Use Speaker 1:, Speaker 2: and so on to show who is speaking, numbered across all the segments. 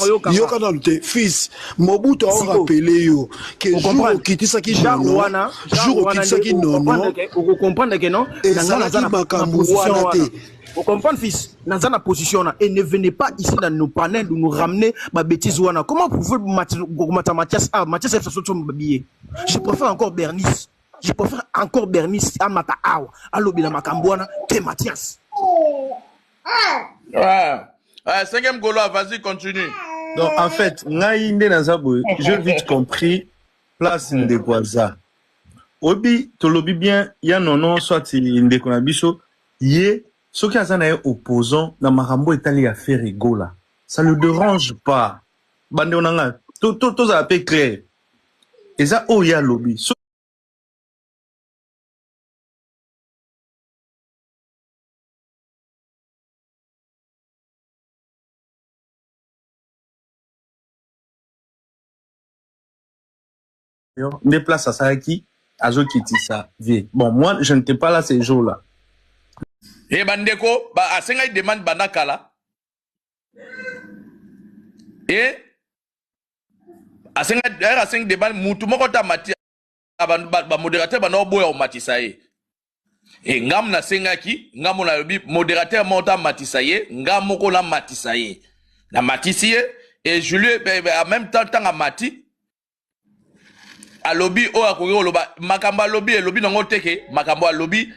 Speaker 1: yoka dans le fils Mobutu a rappelé yo que jour qui ça qui jour qui ça qui non
Speaker 2: vous comprenez que non
Speaker 1: et ça la position
Speaker 2: vous comprenez fils dans la position et ne venez pas ici dans nos panels de nous ramener ma bêtise wana comment pouvez Mathias je préfère encore Bernice à Mata Awa à Lobina Makambouana que Mathias.
Speaker 3: Ouais. Cinquième Gaulois, vas-y, continue.
Speaker 4: Donc, en fait, j'ai vite compris place de Kwaza. Obi, to lobi bien, ya non, soit il de Konabiso, yé, ce qui est opposant, dans Marambo est allé à faire rigola. Ça ne le dérange pas. Bande onanga, tout ça a fait clair. Et ça, oh, ya lobby. Des places à Saraki, à Zo Kitissa. Bon, moi, je n'étais pas là ces jours-là.
Speaker 3: Et Bandeko, à Senga, il demande Banakala. Et à Senga, demande Moutoumokota Mati, modérateur, Banoboya au Matisaye. Et Ngam na Sengaki, Ngam na modérateur Monta Matisaye, Ngam Moko la Matisaye. La Matisaye, et je lui en même temps, à Mati, a lobby o akoyo loba makamba lobby et lobby nango teke makamba lobby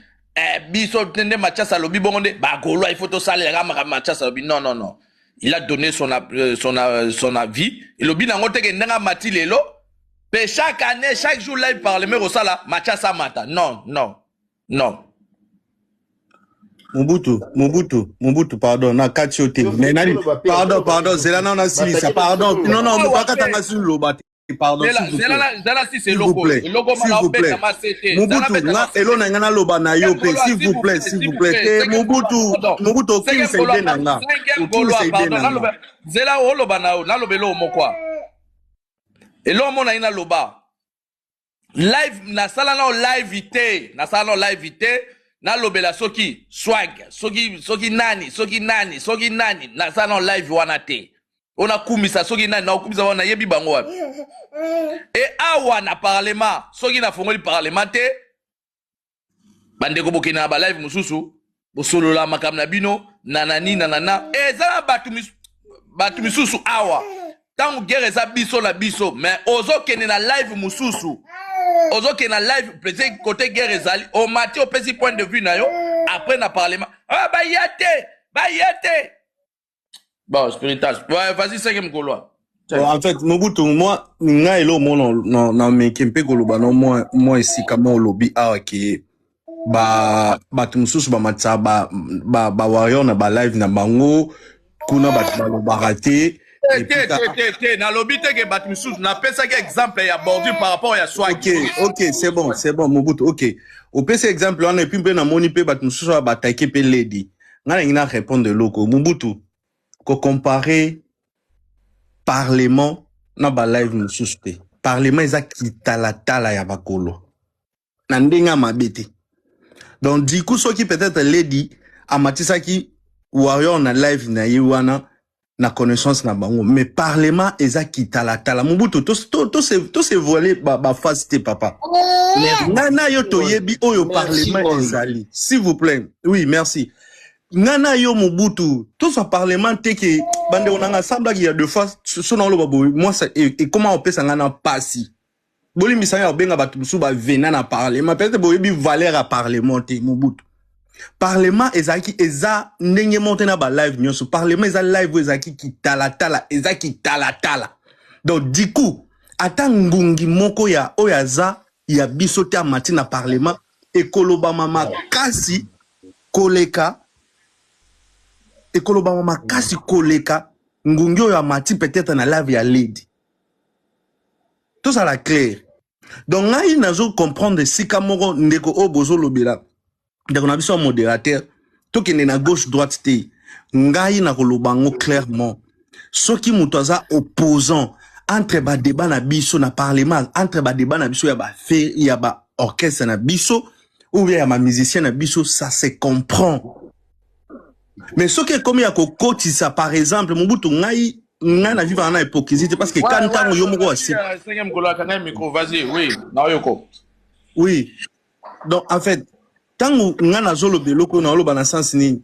Speaker 3: biso tende Mathias lobby bonde ba golo il faut to saler Mathias lobby non il a donné son avis et lobby nango teke ndanga mati lelo pe chaque année chaque jour live parlement au sala Mathias mata non
Speaker 4: Mobutu, pardon, na katiote. Pardon, c'est là, non, ça, pardon. Non, pas katanga sur l'obate. Pardon, s'il vous plaît. S'il vous plaît. Mobutu, na, elo na ngana loba na yo, s'il vous plaît. Mobutu, aucune seide nanga.
Speaker 3: Zela o loba na lobelo mokwa. Elo mo na ina loba. Live, na sala na live ité. Na lobela soki swag soki nani na sa na live wana te ona kumisa soki nani na kumisa wana yebi bango wana et awa na parlement soki na fongoli parlement te bandeko bokena ba live mususu bosolola makamna bino nanani ezala batu misusu awa tangu guerre za biso na biso mais ozo kene na live mususu ozo ke na live peut-être côté guerre ezali au mati au petit point de vue na yo après na parlement ba yate bon spiritage ouais vas-y cinquième Gaulois.
Speaker 4: En fait Mobutu moi nga elo mon na mekempe koloba no moi ici kama lobby awaki ba tumsusu ba matsa ba warrior na ba live na bango kuna ba barate.
Speaker 3: Na lobby te ke Batmisusu na pesa ke exemple ya bordu par rapport à swag.
Speaker 4: OK, c'est bon Mobutu. OK. Au PC exemple on et puis na moni pe Batmisusu ba attaquer pe lady. Ngana répondre de loko Mobutu ko comparer parlement na ba live mususu te. Parlement eza kitala ya bakolo. Na ndenga mabete. Donc du coup ce qui peut-être lady amatisa ki warrior na live na yiwana na connaissance na bango mais parlement eza kitala Mobutu to se voiler ba face te papa nana yo to yebi oyo parlement ezali s'il vous plaît oui merci nana yo Mobutu to so parlement te ke bande onanga sambla ki ya deux fois sono lo babo moi ça et comment on peut ça ngana passi boli misanya benga batu musu ba vena na parlement peut-être boyebi valeur à parlement te Mobutu Parlement ezaki eza ndenge monte na ba live nyonso parlement eza live ezaki kitala ezaki tala donc du coup ata ngungi moko ya oyaza ya biso te amati na parlement ekoloba mama kasi koleka ngungi oyo amati peut-être na live ya lady tout ça la clair donc ngai nazo comprendre sika moko ndeko obozo lobela. Donc on a besoin modérateur tout qui est na gauche droite te ngai na kolobango clairement ce qui mutoza opposant entre ba débat na biso na parlement entre ba débat na biso ya ba fait ya ba orchestre na biso ou bien ya ma musicien na biso ça se comprend mais ce qui est comme ya ko kotisa par exemple Mobutu ngai ngana vivre en hypocrisie parce que quand tant yo moko aussi.
Speaker 3: Vas-y, oui, Naoyoko.
Speaker 4: Oui. Donc en fait, tant ngana zolo beloko na loba na sens ni.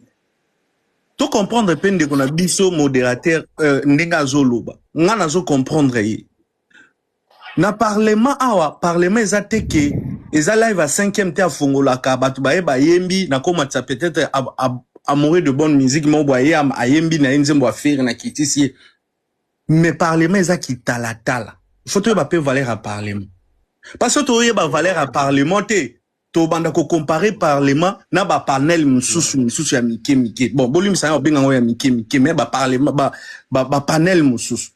Speaker 4: To comprendre peine de qu'on a biso modérateur ndenga zoloba. Ngana zo comprendre yi. Na parlement awa, parlement ezate ke eza live à 5e te afongola ka batu ba yembi na koma tsa peut-être amoureux de bonne musique mo boye ayembi na nzembo affaire na kitisi. Mais parlement eza ki tala. Faut to ba pe valeur à parlement. Parce que to yeba valeur à parlement te to banda ko comparer parlement na ba panel mususu ya mike. Bon, volume ça obenga ngo ya mike mais ba parlement ba panel mususu.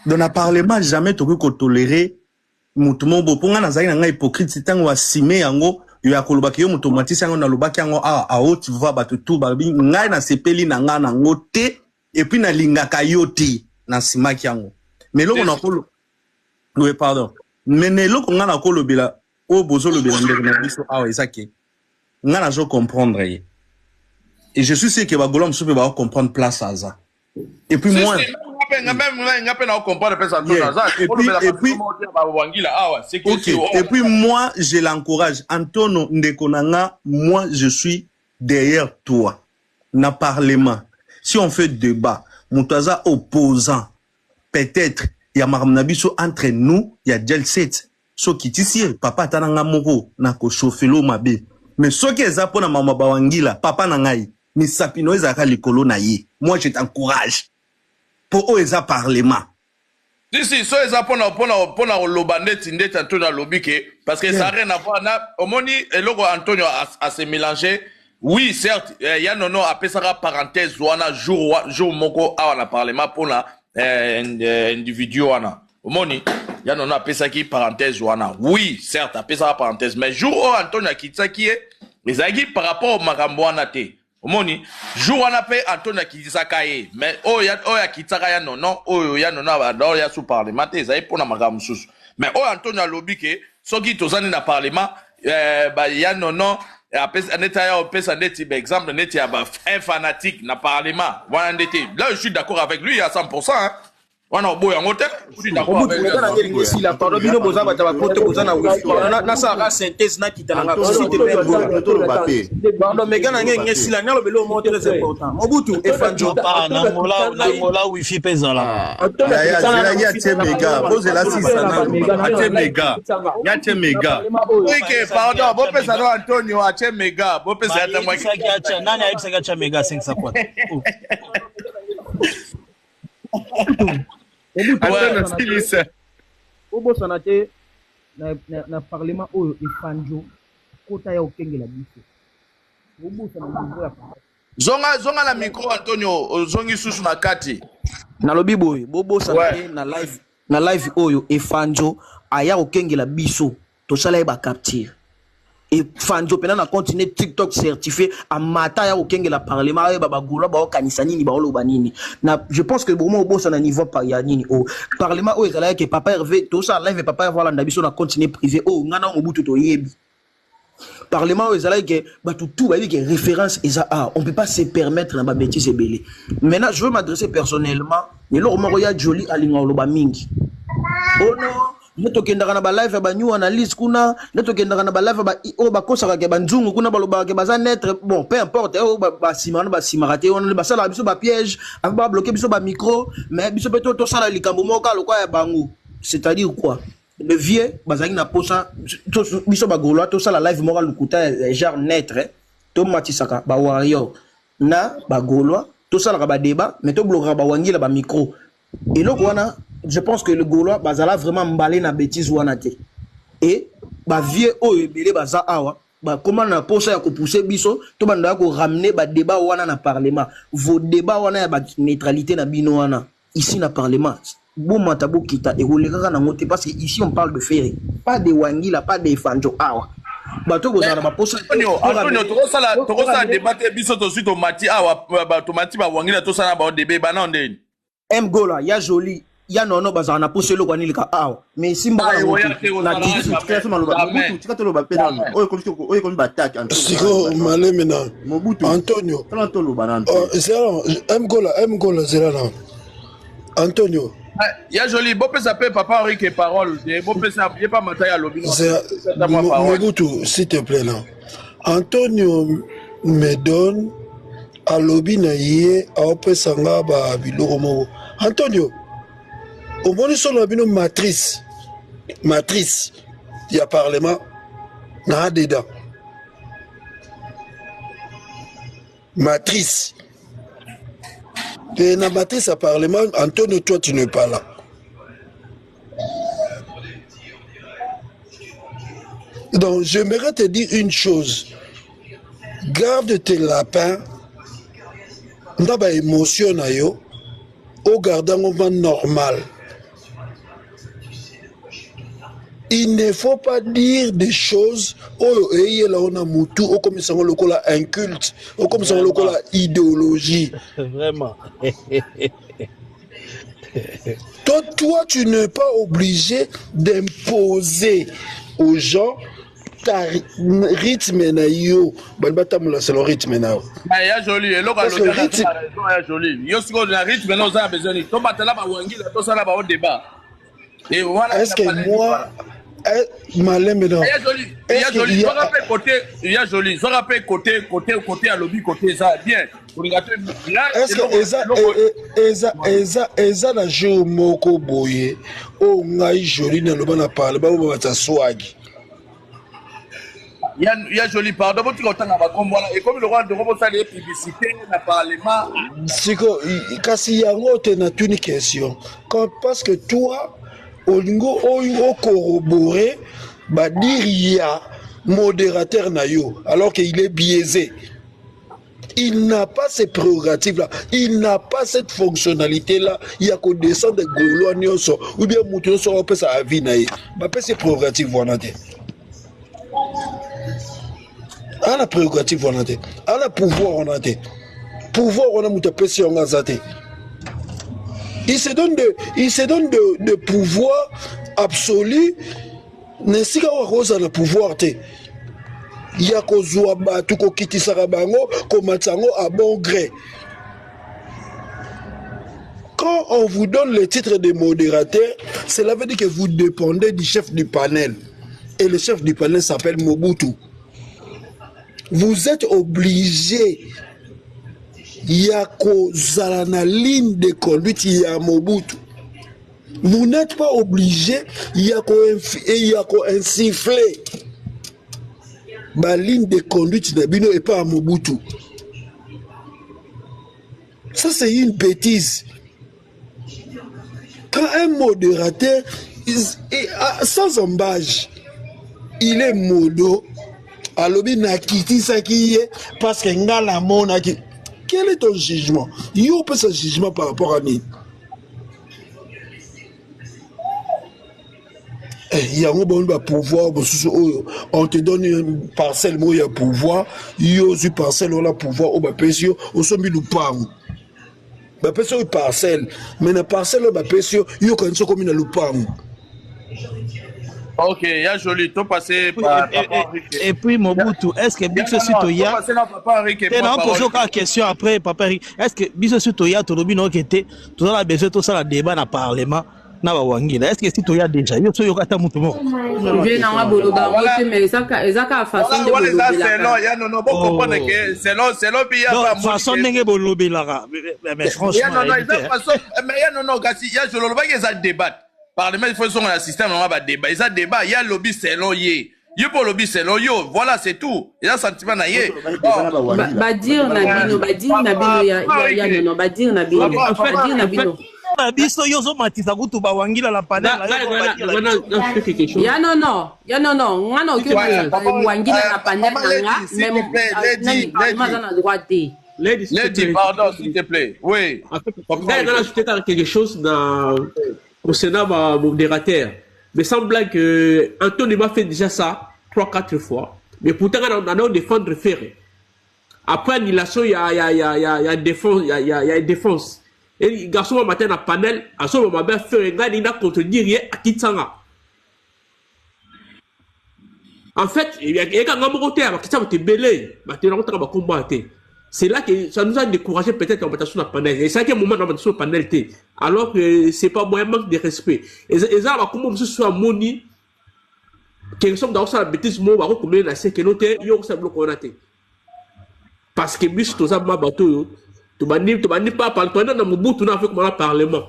Speaker 4: Dans le parlement jamais to ko tolérer mutu mo bo ponga na zali na nga hypocrite tango asime yango yo akoloba ki yo mutu matisi yango na lobaki yango a haute voix batutu ba ngai na sepeli na nga na ngote et puis na lingaka yoti na simaki yango mais loko na kolo oui pardon mais ne loko nga na kolobela o bozo lobela ndeko na biso awa ezaki nga na zo comprendre et je suis sûr que ba golom soupe ba comprendre place aza et puis moi et puis moi je l'encourage Antonio Ndekonanga, moi je suis derrière toi na parlement si on fait débat Moutaza opposant peut-être il y a marnabiso entre nous il y a Gelset so kitisi papa tananga moko na ko chauffelo mabe mais so ki eza pona mama bawangila papa na ngai ni sapino ezaka likolo na ye moi je t'encourage pour eux eza parlement.
Speaker 3: Si, so eza pona lobandeti ndeta to na lobike parce que ça rien à voir na omoni eloko Antonio a se mélanger. Oui, certes, ya nono apesaka parenthèse wana jour moko awa na parlement pona individu wana. Omoni ya nono apesaki parenthèse wana. Oui, certes, apesaka parenthèse mais jour Antonio akitsaki ezaki par rapport au makambo wana te. Omoni jour wana pe Antonio akitsaka ye mais ya kitsaka ya nono ya nono ba ya sous parlement te ezai pona makambo susu. Mais Antonio alobi ke soki tozani na parlement ya nono exemple neti ya un fanatique na parlement wana ndete là je suis d'accord avec lui à 100% hein. Wana oboya ngote je suis d'accord avec lui
Speaker 2: si la pardon bino boza bata bakote boza na na sa synthèse na kitalanga société de pardon mais gana ngenge sila nyalo belo mo très important Mobutu efanjo
Speaker 5: na mola wifi pesa la
Speaker 4: ya temega pose la 600 temega ya temega
Speaker 3: ok pardon bo pesa no Antonio a temega bo pesa ya tamwa
Speaker 5: nani aibisa cha mega 500 kwa
Speaker 2: obosana te na parlement oyo efanjo kota ya okengela biso obosana na
Speaker 3: zonga na micro Antonio zongi susu na kati
Speaker 2: nalobi boye bobosana te na live oyo efanjo aya okengela biso tosala ye ba capture et fanjo pena na continuer TikTok certifié à mata ya okengela parlement ya babagula ba okanisa nini ba oloba nini na je pense que bon au boss na niveau par ya nini au parlement o ezala que papa Hervé tout ça live papa voir la biso na continuer privé o ngana Mobutu to yebi parlement o ezala que ba tout ba que référence eza on peut pas se permettre na ba bêtise belé maintenant je veux m'adresser personnellement ni lo mo ya joli alinga oloba mingi oh non neto kendaka na ba live ba new analyse kuna neto kendaka na ba live ba o ba kosaka ke banzungu kuna ba loba ke baza netre bon peu importe o ba simaraté on ba sala biso ba piège ba bloquer biso ba micro mais biso peto to sala likambo moka lokwa ya bangu c'est-à-dire quoi le vieux bazaki na posa biso ba goloa to sala live moka lukuta genre netre to matisaka ba warrior na ba goloa to sala ba débat mais to bloquer ba wangila ba micro et donc wana je pense que le Gaulois bazala vraiment mballé na bêtise wana te et ba vieux o ebele baza awa ba comment na posa ya ko pousser biso to banda ko ramener ba débat wana na parlement vos débats wana ya ba neutralité na bino wana ici na parlement bon matabo kita et roleka na ngote parce que ici on parle de faire pas de wangila pas de fanjo awa bato kozana ba posa
Speaker 3: Antonio toko sala débattre biso to suite au mati awa ba to mati ba wangila to sala ba débat ba na ndeni
Speaker 2: Gola ya joli ya nono bazana na poselo kwa nilika awa mais simba
Speaker 5: na tiki Mobutu tikatolo ba pedal oyo ko ba attaque
Speaker 1: siko malemena Mobutu Antonio
Speaker 5: tolo banana
Speaker 1: zera Gola zera na Antonio.
Speaker 3: Il y a joli, bon peut s'appeler Papa Henri qui est parole. Bon peut s'appeler pas Mataï à l'obino.
Speaker 1: Mobutu, s'il te plaît là. Antonio me donne à l'obina yé à opé sanga ba biloko mo. Antonio, au moins son l'obino matrice. Matrice. Il y a parlement. Na dedans. Matrice. Et la matrice à parlement, Antonio, toi tu n'es pas là. Donc j'aimerais te dire une chose. Garde tes lapins. N'a pas émotion na yo. Au gardant au moment normal. Il ne faut pas dire des choses oh et là on a mutu au comme ça on un culte au comme ça on la idéologie
Speaker 6: Vraiment.
Speaker 1: toi tu n'es pas obligé d'imposer aux gens ta rythme na yo balbata mula c'est le rythme na yo
Speaker 3: ya joli et là le rythme ya joli yo siko na rythme na za besoin to batala ba wangi la to sala ba au débat et voilà
Speaker 1: est-ce que moi Malem non.
Speaker 3: Il y a joli. Soit rappelé côté, il y a joli. Soit rappelé côté à lobby côté ça bien.
Speaker 1: Est-ce que eza na jeu moko boye o ngai joli na loba na parle ba ba ta swag.
Speaker 3: Il y a joli pardon tu content na ba kombo et comme le roi de robo ça les publicités na parlement.
Speaker 1: Siko kasi yango te na une question. Parce que toi Olingo oyo corroboré ba dire il y a modérateur nayo alors qu'il est biaisé. Il n'a pas ces prérogatives là, il n'a pas cette fonctionnalité là, il y a qu'au descendre de golo nyonso ou bien mutu so opé sa avis naye. Ba pe ces prérogatives volonté. A la prérogative volonté, a la pouvoir volonté. Pouvoir on a mutu pe si on a zaté. Il se donne de pouvoir absolu. N'est-ce pas rose le pouvoir te. Il y a kozwa batu ko kitisaka bango ko matsango à bon gré. Quand on vous donne le titre de modérateur, cela veut dire que vous dépendez du chef du panel. Et le chef du panel s'appelle Mobutu. Vous êtes obligé. Il y a la ligne de conduite, il y a Mobutu. Vous n'êtes pas obligé, il y a un sifflet. Ma ligne de conduite d'Abino n'est pas à Mobutu. Ça, c'est une bêtise. Quand un modérateur, sans embâche, il est modo, alors il n'a quitté ça qui est parce qu'il a la monarchie. Quel est ton jugement? Il y a pas ce jugement par rapport à nous. Il y a un bon pouvoir, on te donne une parcelle, il y a pouvoir, il y a une parcelle, on a pouvoir, on a pécio, on se met le pain. On a pécio une parcelle, mais la parcelle, on a pécio, il y a comme une pain.
Speaker 3: Ok, il y a joli, tout passé par
Speaker 6: et puis Mobutu, est-ce que Bixo Sutoya on pose une question après Papa Henri. Est-ce que Bixo Sutoya to lobi no kete tout ça besoin tout ça la débat na parlement na ba wangila est-ce que Sutoya déjà yo so yo kata mutu mo
Speaker 7: je na wa boloba ngote mais ezaka façon de
Speaker 3: boloba c'est non ya non bon comprendre que c'est non puis il y a pas
Speaker 6: façon ndenge bolobela mais franchement
Speaker 3: mais ya non kasi ya je loba que ça débat. Parlement, il faut que le système va débat. Il y a débat, il y a lobby, c'est l'eau. Il y a lobby, c'est l'eau. Voilà, c'est tout. Il y a un sentiment naïe.
Speaker 7: Badir Nabino, Badir Nabino, il y a non, Badir Nabino. Badir Nabino.
Speaker 6: Biso yozo matisa kutu ba wangila la panel.
Speaker 7: Ya non. Ngano ke wangila la panel nga même mazana droite.
Speaker 3: Lady, pardon, s'il te plaît. Oui.
Speaker 8: Quelque chose dans concernant ma modérateur. Mais semble que Anthony m'a fait déjà ça 3-4 fois. Mais pourtant, on a défendre ferré. Après annulation, il y a défense, il y a défense. Et le garçon m'a matin à panel, à ce moment là, fait un gars il n'a contredire rien à Kitsanga. En fait, il y a un gars qui m'a côté, qui s'est belé, maintenant on va combattre. c'est là que ça nous a découragé peut-être en battant la panel. Et c'est un moment dans la panel, alors que c'est pas moi, un manque de respect. Et ça va comment ce soit moni, qu'ils sont dans la bêtise, moi, on va combien la sécurité, il y a un bloc on a été. Parce que bis tout ça, ma bateau, tu m'as dit pas par toi, dans mon bout, tu n'as fait comme un parlement.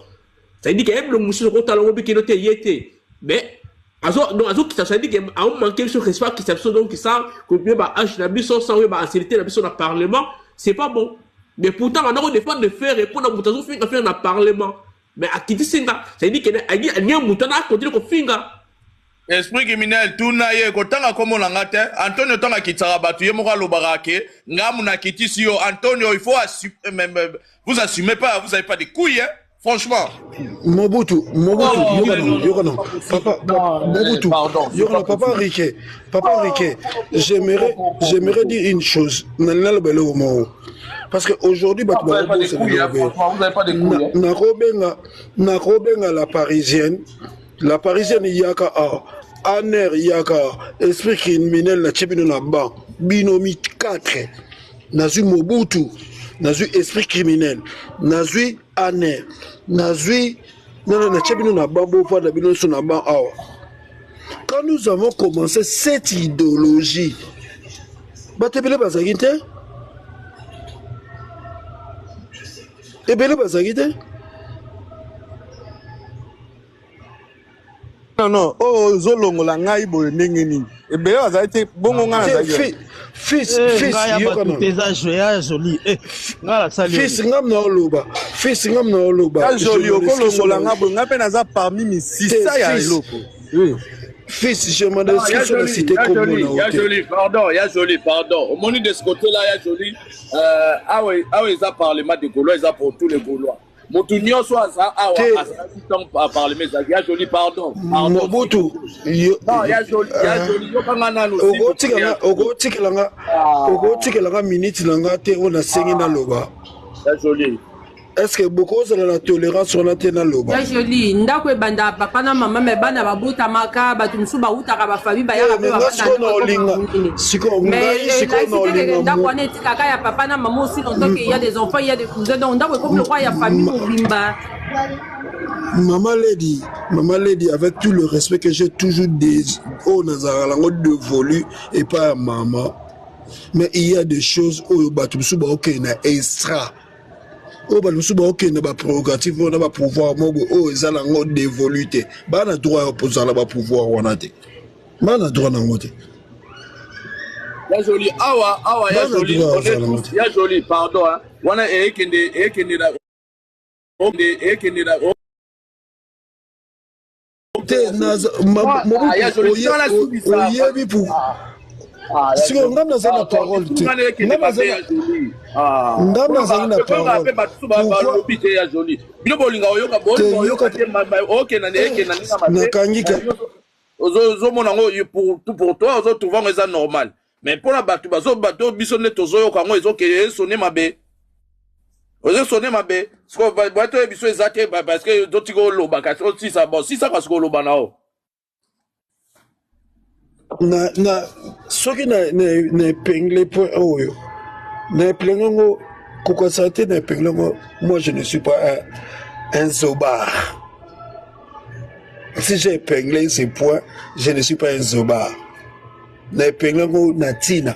Speaker 8: Ça dit que le monsieur au talon, qui notait y était. Mais, azo qui t'a dit qu'à un manqué sur respect, qui s'absent donc, qui savent que bien, bah, H, la mission, sans, bah, ancienneté, la mission dans le parlement, c'est pas bon. Mais pourtant, on a des fois de faire répondre à Moutazo, faire dans le parlement. Mais à qui dit ça, ça dit qu'il y a un mouton à continuer qu'on finga.
Speaker 3: Esprit criminel tout na ye kotanga komo na ngate Antonio tanga kitara batu ye moka lobarake ngamu na kitisi yo Antonio il faut assumer vous assumez pas vous avez pas des couilles hein franchement
Speaker 1: Mobutu Yokono papa Mobutu Yokono papa Riquet j'aimerais dire une chose nanala bele au moment parce que aujourd'hui
Speaker 3: vous avez pas des couilles
Speaker 1: nakobenga la parisienne yaka aner yaka esprit criminel na chebino na ba binomi 4 nazui Mobutu nazui esprit criminel nazui aner nazui na chebino na ba bo fa da bino so na ba awa. Quand nous avons commencé cette idéologie batebele bazagite ebele bazagite.
Speaker 4: Non, oh, Zolongo la ngai boy ningini. Et bien, ça a été bon, on a
Speaker 1: fils,
Speaker 6: joli.
Speaker 1: Fils, ngam na oloba.
Speaker 4: Joli, Okolongo la ngabo, ngape naza parmi mes 6 ya loko.
Speaker 3: Fils, je m'en inscris sur la cité comme il y a joli, pardon. Au moni de ce côté-là, il y a joli. Ah oui, ça parlement de Gaulois, ça pour tous les Gaulois. Motunio soit ça, à parler, mais il y a joli, pardon.
Speaker 1: Mobutu.
Speaker 3: Non, il y a joli,
Speaker 1: Ogo minute langa te on a sengi na loba.
Speaker 3: Il y a joli.
Speaker 1: Est-ce que beaucoup de la tolérance on a tena loba?
Speaker 7: Ya joli, ndako banda papa na mama me bana babuta maka batumsu ba utaka ba fabi ba ya ba bana.
Speaker 1: Siko
Speaker 7: ndako ane tikaka ya papa na maman aussi longtemps qu'il y a des enfants, il y a des cousins donc ndako comme le roi ya famille mobimba.
Speaker 1: Maman Lady, avec tout le respect que j'ai toujours dit au Nazarango dévolu et pas à maman, mais il y a des choses où batumsu ba ok na extra. Oh bah nous sommes ok n'a pas prérogative on n'a pas pouvoir oh ils ont un dévoluté bah on a droit à opposer là bas pouvoir on a dit bah on a droit n'angote
Speaker 3: ya joli awa ya joli pardon hein on a ekende la
Speaker 1: te naza oyebi pour si on a dans la parole
Speaker 3: pour toi c'est normal mais pour la bateau bisonné tozo quand ils ont que sonné ma bé ils sonné ma bé ce qu'on va bateau biso exacté parce que d'autres go loba si ça bon si ça parce que loba nao
Speaker 1: na soki na épinglé point oyo na épinglé kokosate na épinglé moi je ne suis pas un zobar si j'ai épinglé ces points je ne suis pas un zobar na épinglé na tina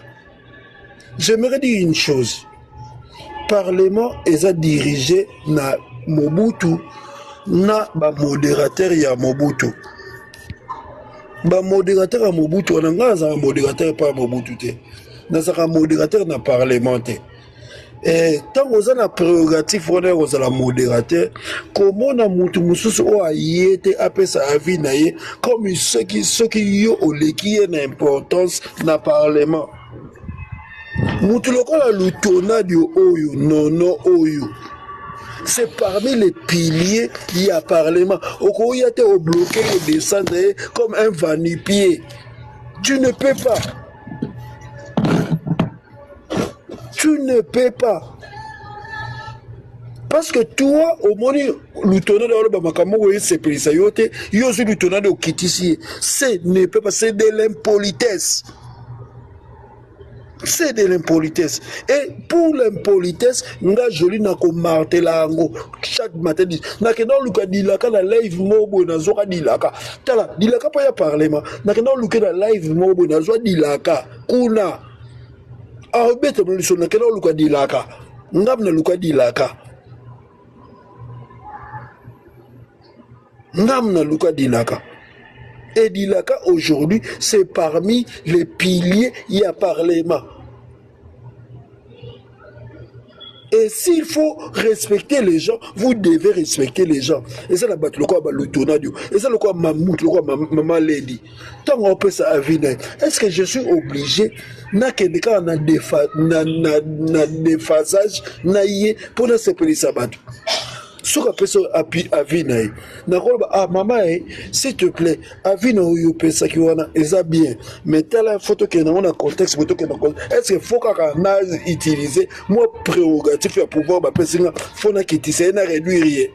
Speaker 1: j'aimerais dire une chose parlement est dirigé na Mobutu na ba modérateur ya Mobutu. Ba modérateur à Mobutu, on a un modérateur pas Mobutu. Dans un modérateur na parlementaire. Et tant qu'on a un prérogatif, on a la modérateur. Comment on a Moutou Moussous ou a yété après sa vie naïe, comme ceux qui y ont une importance na parlement. Moutou lokola l'utona du oyo, non oyo. C'est parmi les piliers qui y a parlement. Au y a été bloqué au descendre comme un vanipier. Tu ne peux pas. Tu ne peux pas. Parce que toi, au moins, le tonneau de l'Obama, c'est Pélissayote, il y a aussi le tonneau de Kitisi. Ce ne peut pas, c'est de l'impolitesse. C'est de l'impolitesse. Et pour l'impolitesse, nga joli na ko martela ngo chaque matin dit na ke dans luka dilaka na live mobo na zoka dilaka. Tala dilaka pa ya parlement. Na ke dans luka na live mobo na zoka dilaka. Kuna arobete mo lisona ke dans luka dilaka. Ngam na luka dilaka. Ngam na luka dilaka. Et Dilaka aujourd'hui, c'est parmi les piliers y a Parlement. Et s'il faut respecter les gens, vous devez respecter les gens. Et ça, la batte, le quoi, le tonadio. Et ça, le quoi, mamout, le quoi, maman lady. Tant qu'on peut ça à venir, est-ce que je suis obligé, n'a que des cas, na déphasage, na yé, pour ne se payer ça battre. Soka peso avina nakoloba ah maman s'il te plaît avina oyo pesa ki wana eza bien mais telle photo que na on contexte photo que na est-ce que faut ka na utiliser moi prérogative ya pouvoir ba pesinga faut na kitisa na réduire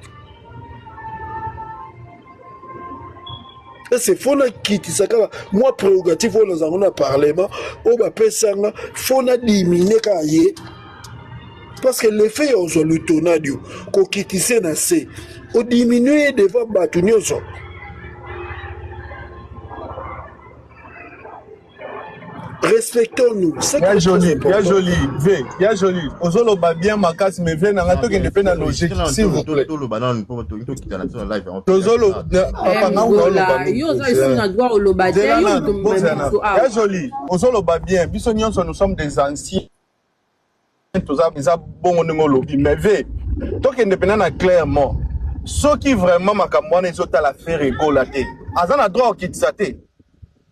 Speaker 1: c'est faut na kitisa ka moi prérogative on a parlement o ba pesanga faut na diminuer ka yé. Parce que l'effet est sur le tonadio, qu'on quitte na se, au diminuer devant Batunioso. Respectons-nous.
Speaker 4: Bien joli, bien joli. Ozolo ba bien makas me vient na ngato qui ne peut na logique. S'il vous plaît. Ozolo papa nga oloba.
Speaker 7: Yo ça ici na droit oloba. Bien
Speaker 4: joli. Ozolo ba bien. Biso nyonso nous sommes des anciens. Mais ve donc indépendant clairement ceux qui vraiment makamwana ils ont la faire égolater azana droit qui s'até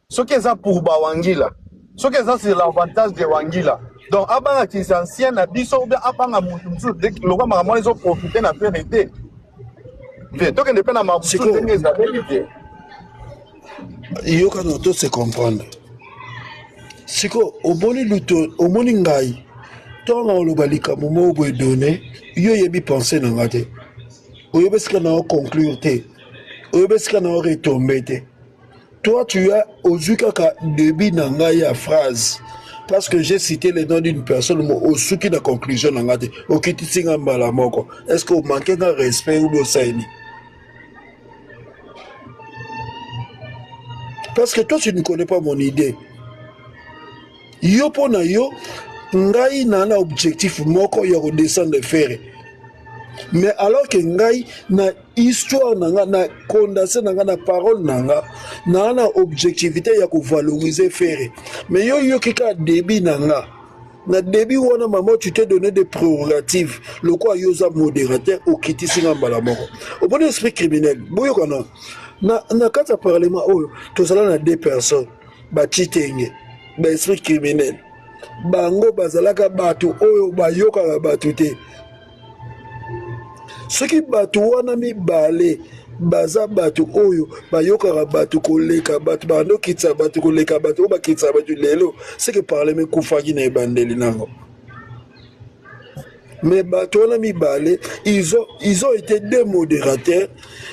Speaker 4: ceux qui ça pour bawangila ceux qui ça c'est l'avantage de wangila donc abanga qui est ancien na biso ou bien abanga mutu dès que le makamwana ils ont profité na faire été ve donc indépendant ma c'est que
Speaker 1: yo quand on doit se comprendre c'est que au boni luto au moni ngai tant on le balika momo boy donné yo yebi penser na ngate o yebeska na conclure te o yebeska na retomber te toi tu as ozuka ka début na ngai ya phrase parce que j'ai cité le nom d'une personne au suki na conclusion na ngate o kitisinga mbala moko est-ce que o manquer de respect ou de saini parce que toi tu ne connais pas mon idée yo pona yo ngai nana objectif moko ya redescendre faire mais alors que ngai na histoire nanga na condensé nanga na parole nanga na objectivité ya ko valoriser faire mais yo kika débit nanga na débit wana maman tu t'es donné des prérogatives le quoi yoza modérateur au kitisinga mbala moko au bon esprit criminel boyo kana na kata parlement oyo to sala na deux personnes ba chitenge ba esprit criminel bango bazalaka batu oyo bayoka batu te soki batu wana mibale baza batu oyo bayoka batu koleka batu bando kitsa batu koleka batu ba kitsa batu lelo c'est que parlement kufaki na ebandeli nango mais batu wana mibale ils ont été des modérateurs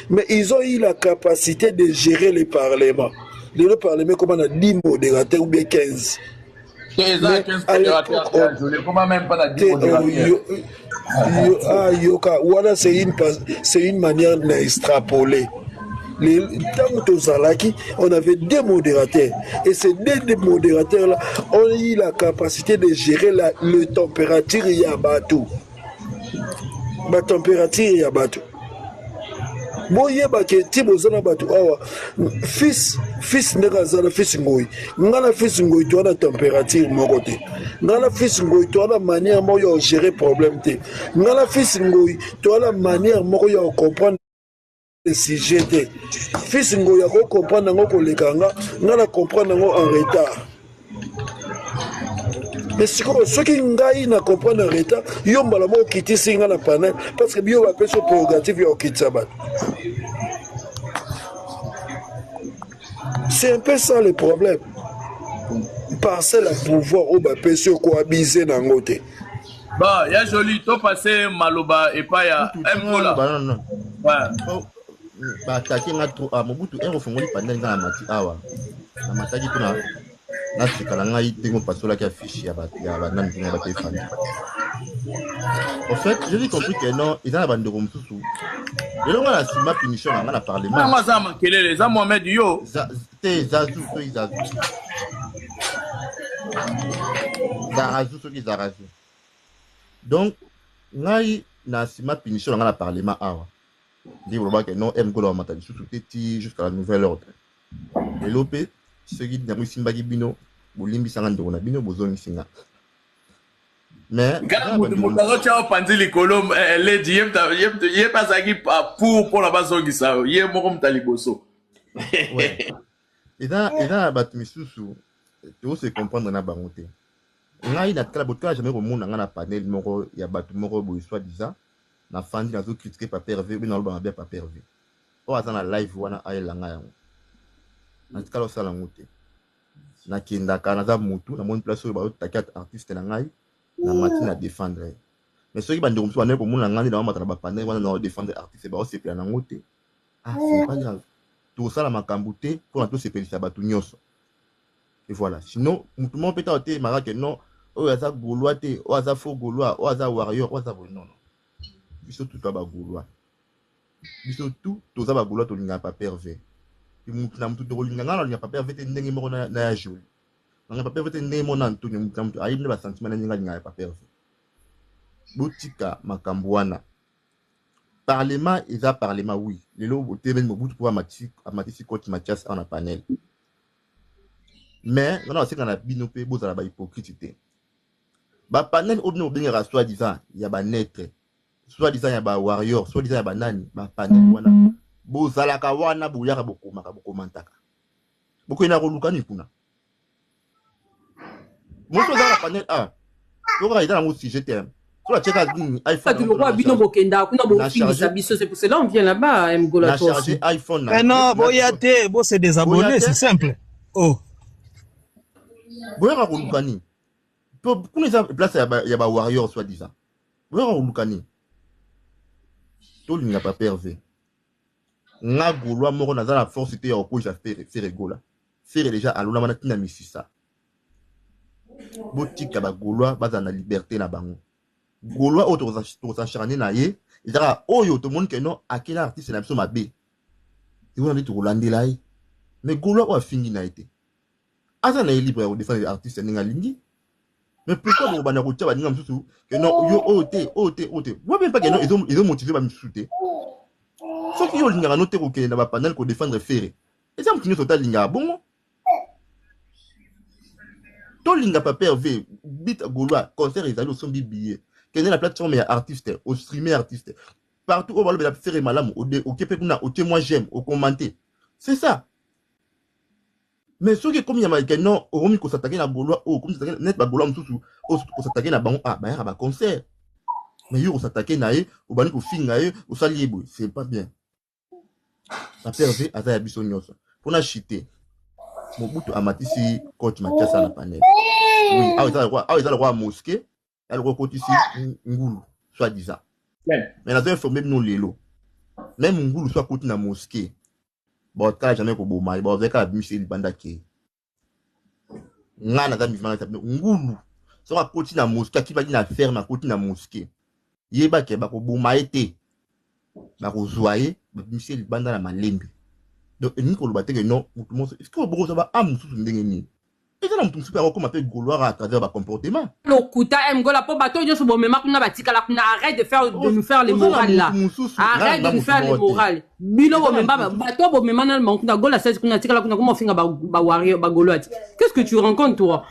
Speaker 1: mais ils ont eu la capacité de gérer le parlement le parlement comme on a 10 modérateurs ou bien 15 voilà, c'est une manière d'extrapoler. On avait des modérateurs et ces deux modérateurs là ont eu la capacité de gérer le température yabatou. La température yabatou. Boyeba ke tibozana batu awa fils ndekazana fils ngoi ngana fils ngoi to na température moko te ngana fils ngoi to na manière moko ya gérer problème te ngana fils ngoi to na manière moko ya comprendre le sujet te fils ngoi ya ko comprendre ngo kolekanga ngana comprendre ngo en retard mais ce qui ngai na comprendre en retard yo mbala mo kiti singa na panel parce que bio ba peso prérogative ya okitsa bat. C'est un peu ça le problème. Passer le pouvoir au peso ko abiser na ngote.
Speaker 3: Bah, ya joli to passer maloba et pas ya mkola.
Speaker 5: Non. Ouais. Ba attaquer na trop Mobutu en refongoli panel na mati awa. Na mataki tuna na sekala ngai ndenge pasola qui affiche ya banani ndenge batefandi. En fait, j'ai compris que non, ils ont abandonné comme tout. Et là, on a la punition dans le parlement.
Speaker 3: Non, ça m'a quel est ça Mohamed yo.
Speaker 5: C'est Zazou, c'est Zazou. Zarazou, c'est Zarazou. Donc, ngai na sima punition dans le parlement awa. Dire que non, Mgola m'a dit sous jusqu'à la nouvelle ordre. Et l'opé, ce qui n'a pas simba bino, bolimbi sangando na bino bozoni singa. Mais
Speaker 3: Mutarocha panzi likolo lady yem pasaki pour la bazongisa ye moko mtaliboso.
Speaker 5: Ouais. Et dans bat misusu tu se comprendre na bangote. Ngai na kala botka jamais remona na panel moko ya batu moko bo soit disant na fandi na zo critiquer papier hervé na loba bien papier hervé. O azana live wana ayela nga yango. Na kala osala ngote. Na kinda kana za mutu na mon place ba takat artiste na ngai. Na mati na défendre. Mais ceux qui bandent comme ça, on est comme on a gagné dans ma panel, on a défendre artiste, c'est pas aussi plein en côté. Ah, c'est pas grave. Tout ça la macambouté pour tous ces pays ça batu nyos. Et voilà. Sinon, tout le monde peut être marqué que non, oh ça gaulois té, oh ça faux gaulois, oh ça warrior, oh ça non non. Ils sont tout ça ba gaulois. Ils sont tout ça ba gaulois to n'as pas pervers. Puis mon nam tout de linga na pas pervers té ndenge mo na joli. On pas pervers ndenge mo na Antonio mutamtu ayi ne ba sentiment ninga pas pervers. Botika makambwana. Parlement, ils a parlement, oui. Les lots, au TV, mon bout pour Amati Coach Mathias en a panel. Mais, non, c'est qu'on a binopé, beau à la hypocrite. Bah, panel, au bout de soi-disant, il y a naître. Soi-disant, il y a warrior, soi-disant, il y a nani. Bah, panel, voilà. Beau à la kawana, bouyara, beaucoup, mantaka. Beaucoup, il y a relukani, kuna. Moi, je suis dans la panel A. Je vais dans la sujet,
Speaker 7: c'est pour cela on vient là-bas Mgola.
Speaker 6: Mais non, boyate, bon c'est des abonnés, c'est simple. Oh.
Speaker 5: Boyara Roulukani. Pour les places il y a warrior soi-disant. Boyara Roulukani. Tout le monde n'a pas pervé. Nga Goulois moro na la force était au coup faire Gola. Faire déjà à l'ona na misisa. Botika ba Goulois baza na liberté na bango. Gaulois autorisation charné na ye il dira oyo tout le monde que non à quel artiste na biso mabe ils vont aller to Rolande là mais Gaulois a fini na été asa na libre de défendre l'artiste ninga lingi mais pourquoi vous bana ko tia ninga msusu que non yo ote moi même pas que non ils ont motivé ba msusu sauf que yo linga noter ko ke na ba panel ko défendre faire et ça mtinyo total linga bon to linga pas pervé bit Gaulois concert ils allaient au son billet. Quelle est la plateforme artiste, au streamer artiste. Partout où on va faire malam, au moi j'aime, au commenter. C'est ça. Mais ceux qui comme il y a non, au moment où s'attaquer à Gaulois, ou comme s'attaquer net à Gaulois, ou s'attaquer à Bango, ah, bah, il y a un concert. Mais il s'attaquer à eux, ou bani ko finga eux, ou salier, c'est pas bien. Ça perd à ça, bisognos. Pour la chiter. Mon bout à Matisse, coach Mathias à la panel. Oui, ah, ils ont le roi mosquée. Elle recote ici Ngoulou, soi-disant. Mais la zone faut même nous les lots. Même Ngoulou soit côté dans la mosquée. Bon, quand jamais qu'on boit mal, bon, avec la bûche et le bandaki. N'a pas mis Ngoulou. Soit côté dans la mosquée, qui va dire la ferme à côté dans la mosquée. Yeba qui va qu'on boit mal été. Va qu'on zoyer, bûche et le bandana la malembe. Donc, nous qu'on le batte que non, tout le monde. Est-ce que vous avez un moussou sur le et ça, on super comme appelle Gaulois à travers leur comportement.
Speaker 7: Lokuta Mgola po bato yo sobo mema kuna batika la kuna arrête de nous faire les morales là. Arrête de nous faire les morales. Bilo bo mema bato bo mema na kuna gola c'est kuna tika la kuna comment finga ba warrior ba Gaulois. Qu'est-ce que tu rencontres toi?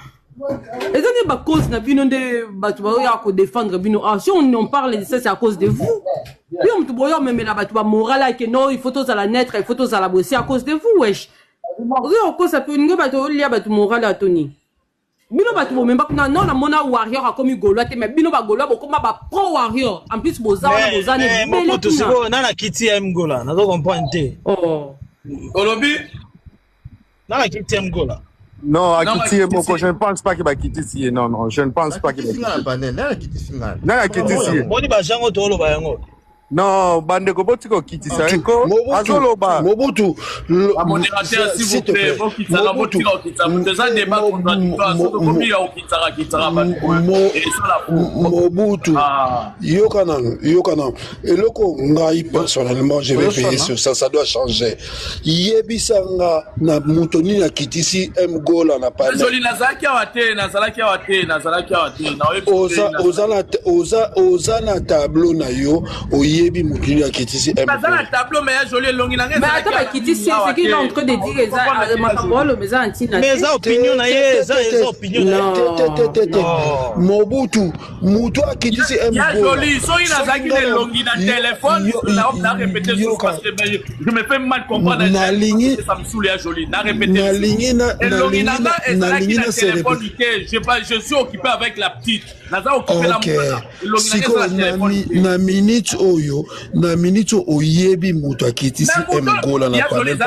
Speaker 7: Et ça n'est pas cause na bino de bato ba ya ko défendre bino. Ah si on parle de ça c'est à cause de vous. Puis on te boyo même la bato ba morale que non, il faut tous à la naître, il faut tous à la bosser à cause de vous wesh. Oui, encore ça peut nous bateau lié bateau moral à Tony. Bino bateau même pas non la mona warrior a commis Gaulois mais bino ba Gaulois beaucoup ma ba pro warrior en plus bozana
Speaker 6: mais tout ça on a la Kitty Mgola na donc on comprendre. Oh.
Speaker 3: Olobi
Speaker 6: na la Kitty Mgola.
Speaker 9: Non, à Kitty je ne pense pas qu'il va quitter ici. Non, je ne pense pas qu'il va quitter.
Speaker 5: Na la Kitty singa.
Speaker 9: Na la Kitty ici.
Speaker 6: Boni ba jango to lo ba yango.
Speaker 9: Non, bande ko botiko kiti sa eko. Azoloba.
Speaker 1: Mobutu.
Speaker 3: Modérateur, s'il vous plaît. Mobutu.
Speaker 1: Yokana. Et loko ngai personnellement, je vais payer sur ça. Ça doit changer. Yebisanga na mutoni na kitisi mgola na panel.
Speaker 3: Désolé, Nazalaki awate.
Speaker 1: Oza na tableau na yo. Yebi mutuni ya kitisi
Speaker 3: mais attends,
Speaker 7: Kitisi, c'est qu'il est en train de dire
Speaker 6: mais ça opinion na ye, ça opinion na
Speaker 1: Mobutu, mutu a kitisi
Speaker 3: ya joli, so il a zaki de longi na téléphone, na répéter parce que je me fais mal comprendre ça me saoule ya joli, na répéter je suis occupé avec la petite.
Speaker 1: Siko na minute oyo oyebi mutu akitisi mgola na panel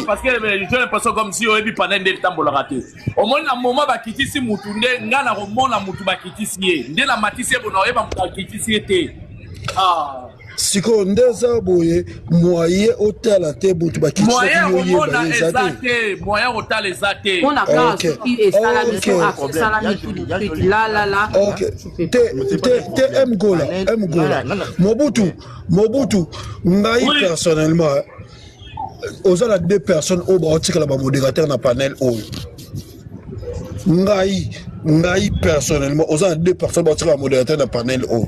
Speaker 3: parce que j'ai l'impression comme si oyebi panel de tambola raté au moins na moment bakitisi mutu nde nga na romona mutu bakitisi ye nde la matisi bona oyeba mutu akitisi ete
Speaker 1: siko ndeza boye moyen otala te butu bakitisi
Speaker 3: moyen otala ezate
Speaker 7: on a
Speaker 1: te mgola Mobutu ngai personnellement ozala deux personnes au baotika la modérateur na panel oyo ngai personnellement ozala deux personnes baotika la modérateur na panel oyo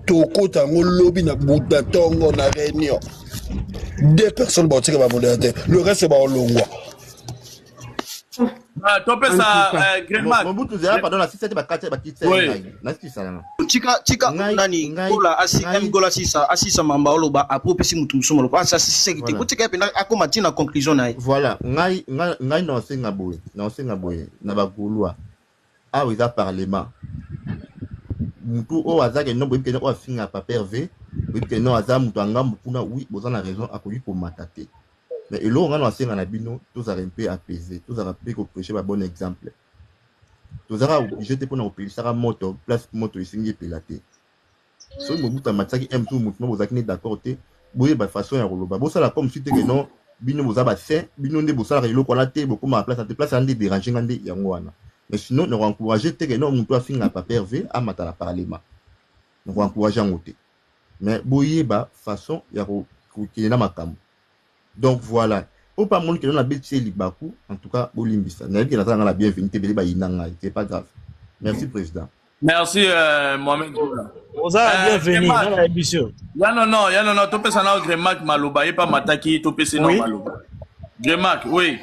Speaker 1: tokota ngo lobby na buta tongo na réunion deux personnes baotika ba modérateur le reste ba olongwa
Speaker 3: topesa Greenmark
Speaker 5: Mobutu zera pardon la 67 bakate bakitse na
Speaker 2: tika nani gola gola asisa mamba oloba apropesi mutu musumo lo asa sekite kutika penda akoma tina conclusion na
Speaker 5: voilà ngai na osenga boye na bagulwa a wiza parlement mutu o azake no boye kena o finga papier v boye kena aza mutu angambu kuna oui boza na raison akoyi ko matate. Mais et là, on a un abino, tous un peu apaisé, tous un peu prêcher un bon exemple. Tous un obligé de prendre au pays, ça a moto, place moto ici, il est pélaté. Si vous avez un match qui aime tout le monde, vous êtes d'accord, vous avez une façon à rouler. Vous savez comme si tu es non, bino vous avez fait, bino ne vous savez pas la tête, beaucoup ma place, à place, à déranger, à yangwana. Mais sinon, nous encourager, tu es non, nous doit finir à papier V, à matin à parlement. Nous encourager en côté. Mais vous avez façon, il y a qui est dans ma cam. Donc voilà. Pour pas monde qui donne la bêtise Libaku, en tout cas, Olimbisa. N'a qui la bienvenue, c'est pas grave. Merci, président.
Speaker 3: Merci, Mohamed.
Speaker 6: Vous avez bienvenue dans l'émission.
Speaker 3: Non, tu peux s'en aller Greenmark Maloba, et pas Mataki, tu peux s'en aller Maloba. Greenmark, oui.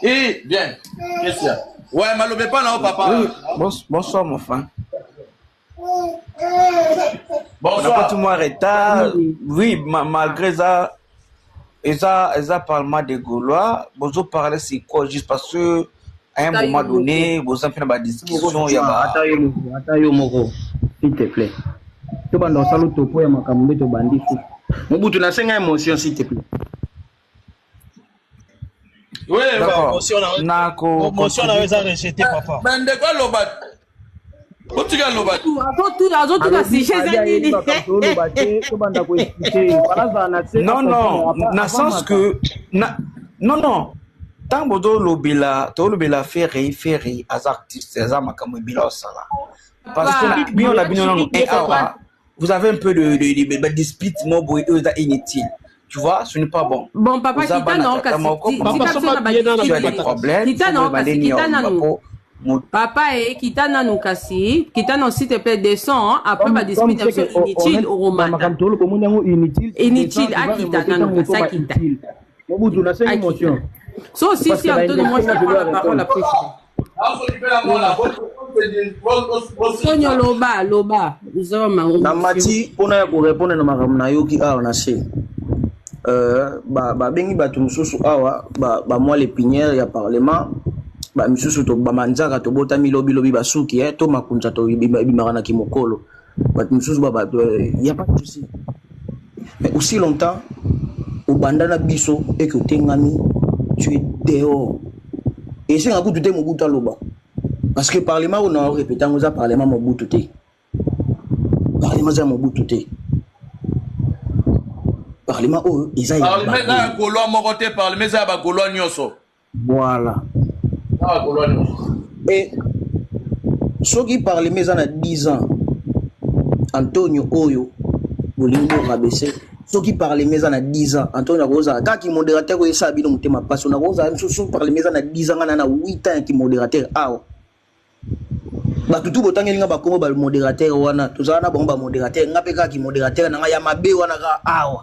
Speaker 3: Et, bien. Qu'est-ce qu'il y a? Ouais, Maloba, pas non, papa.
Speaker 10: Bonsoir, mon frère.
Speaker 3: Bonsoir.
Speaker 10: Pas tout le monde retard. Oui, malgré ça. Et ça parlement de Gaulois, vous parlez c'est quoi juste parce que à un moment donné, vous avez fait une discussion, il y a
Speaker 11: Atayo moko, s'il te plaît. Tu vas dans salon topo ya makambe to bandi fou. Mobutu na senga émotion s'il te plaît.
Speaker 3: Oui,
Speaker 6: émotion na weza rejeter papa.
Speaker 3: Mais de quoi lobat?
Speaker 10: Non, dans le sens que non. Tant que lobela ferry as artistes, as makamobila sala. Parce que vous avez un peu de dispute, moi, inutile. Tu vois, ce n'est pas bon.
Speaker 7: Bon, papa, tu as
Speaker 10: des problèmes.
Speaker 7: Papa et Kitana nous kasi, Kitana s'il te plaît descend après ma dispute inutile au roman. Inutile à Kitana nous kasi Kitana.
Speaker 11: Mobutu na senga émotion.
Speaker 7: So si Antonio moi je prends la parole après. Sonyo loba.
Speaker 11: Namati pona ya ko répondre na makambo na yoki awa na se. Ba bengi batu mususu awa ba moi les pinières ya parlement. Ba misusu to ba manzaka to bota milobi basuki to makunza to bimara kimokolo ba misusu ba y a pas de souci mais aussi longtemps au bandana biso et que tengami tu es dehors et c'est un coup de te Mobutu loba parce que parlement on a répété on a parlement Mobutu te parlement za Mobutu te Parlement, oh, ils ont
Speaker 3: Parlement, là, Gaulois, mon côté, Parlement, ça va Gaulois Nyoso.
Speaker 11: Voilà.
Speaker 3: Ah, Gaulois Nyoso.
Speaker 11: Et ceux qui parlent, mais en a 10 ans, Antonio Oyo, Bolingo Rabessé, ceux qui parlent, mais en a 10 ans, Antonio Rosa, quand il modérateur, il s'habille dans ma passion, Rosa, ceux qui parlent, mais en a 10 ans, on a 8 ans qui modérateur. Ah, bah tout le temps il y a comme ba modérateur wana tout ça na bomba modérateur ngapeka ki modérateur na ya mabe wana ka awa.